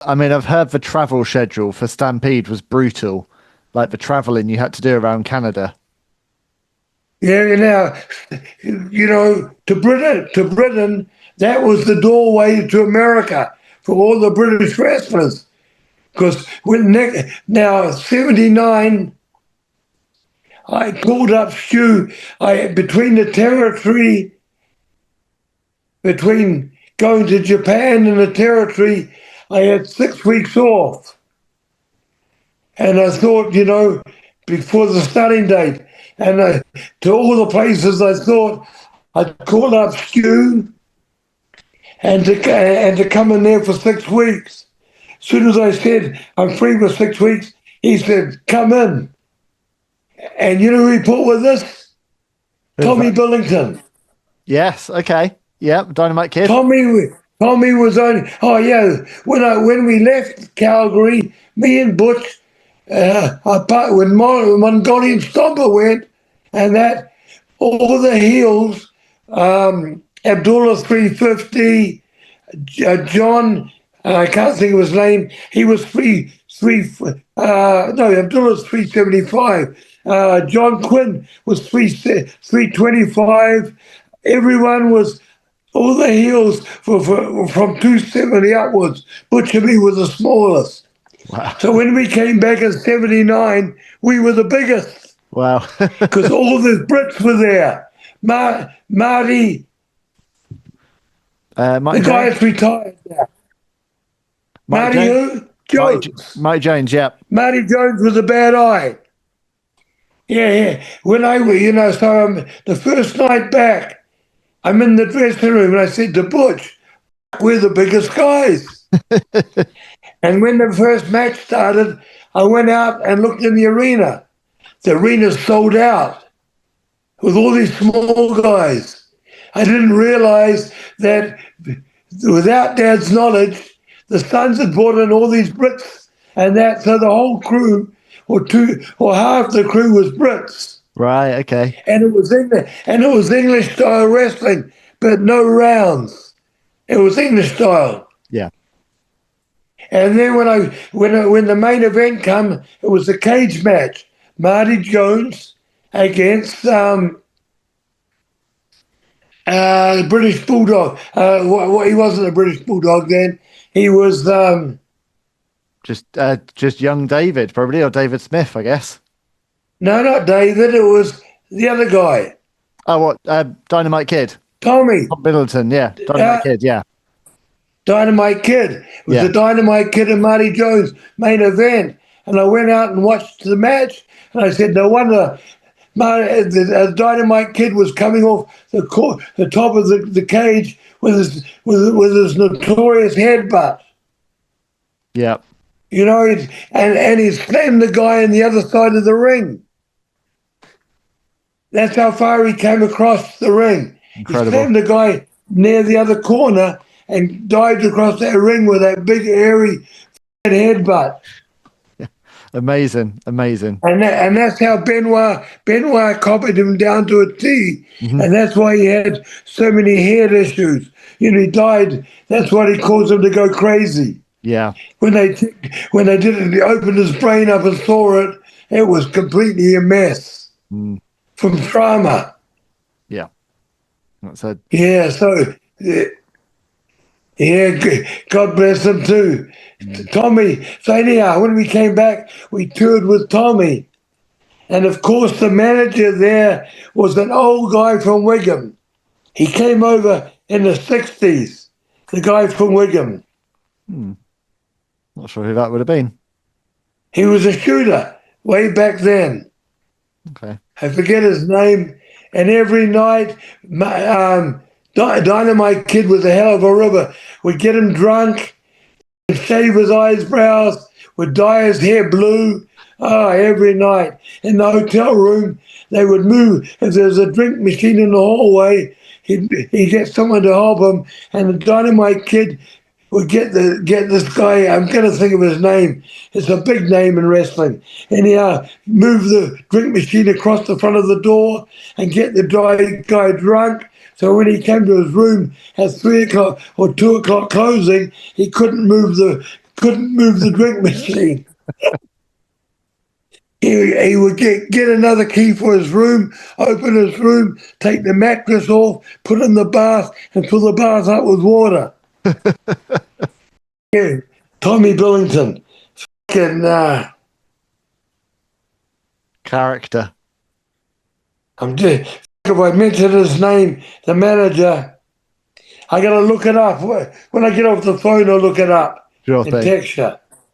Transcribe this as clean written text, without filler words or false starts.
I mean, I've heard the travel schedule for Stampede was brutal, like the traveling you had to do around Canada. Yeah, now, to Britain, that was the doorway to America for all the British wrestlers. Because now 79, I called up Stu. Between the territory, between going to Japan and the territory, I had 6 weeks off. And I thought, before the starting date, and to all the places I thought, I'd call up Stu and to come in there for 6 weeks. As soon as I said I'm free for 6 weeks, he said, come in. And you know who he put with us? Who's Tommy that? Billington. Yes, okay. Yep, Dynamite Kid. Tommy was on. Oh yeah, when we left Calgary, me and Butch, when Mongolian Stomper went, and that all the heels, Abdullah 350, John, I can't think of his name. He was no, Abdullah's 375. John Quinn was 325. Everyone was, all the heels from 270 upwards. Butch and me were the smallest. Wow. So when we came back in 79, we were the biggest Wow. because all the Brits were there. Marty, Marty the guy Jones. that's retired now. Marty Marty Jones. who? Jones. Marty Jones, yep. Marty Jones was a bad eye. Yeah, yeah. When so the first night back, I'm in the dressing room and I said to Butch, we're the biggest guys. And when the first match started, I went out and looked in the arena. The arena's sold out with all these small guys. I didn't realize that without Dad's knowledge, the Sons had brought in all these Brits and that, so the whole crew, or half the crew was Brits. Right, okay. And it was English style wrestling, but no rounds. It was English style. Yeah. And then when the main event come, it was a cage match. Marty Jones against British Bulldog. He wasn't a British Bulldog then. He was just young David, probably, or David Smith, I guess. no, not David. It was the other guy, Oh, what? Dynamite Kid. Tommy. Tom Middleton, yeah. Dynamite Kid, yeah. Dynamite Kid. It was Yeah. the Dynamite Kid and Marty Jones main event. And I went out and watched the match, and I said, no wonder the Dynamite Kid was coming off the top of the cage with his notorious headbutt. Yeah. And he slammed the guy on the other side of the ring. That's how far he came across the ring. Incredible. He slammed the guy near the other corner and dived across that ring with that big, airy headbutt. Amazing. And that's how Benoit copied him down to a T. Mm-hmm. And that's why he had so many head issues. He died. That's what he caused him to go crazy. Yeah. When they did it, they opened his brain up and saw it. It was completely a mess from trauma. Yeah. That's a Yeah, so yeah, God bless him too. Tommy. So anyhow, when we came back, we toured with Tommy. And of course, the manager there was an old guy from Wigan. He came over in the 60s, the guy from Wigan. not sure who that would have been. He was a shooter way back then. Okay. I forget his name. And every night, Dynamite Kid was a hell of a rubber. We'd get him drunk, shave his eyebrows, would dye his hair blue. Every night. In the hotel room, they would move. If there was a drink machine in the hallway, he'd get someone to help him. And the Dynamite Kid would get this guy, I'm going to think of his name. It's a big name in wrestling. And he move the drink machine across the front of the door and get the guy drunk. So when he came to his room at 3 o'clock or 2 o'clock closing, he couldn't move the couldn't move the drink machine. He would get another key for his room, open his room, take the mattress off, put it in the bath, and fill the bath up with water. Yeah, Tommy Billington. Fucking, Character. if I mention his name, the manager, I got to look it up. When I get off the phone, I'll look it up Sure and thing. text you.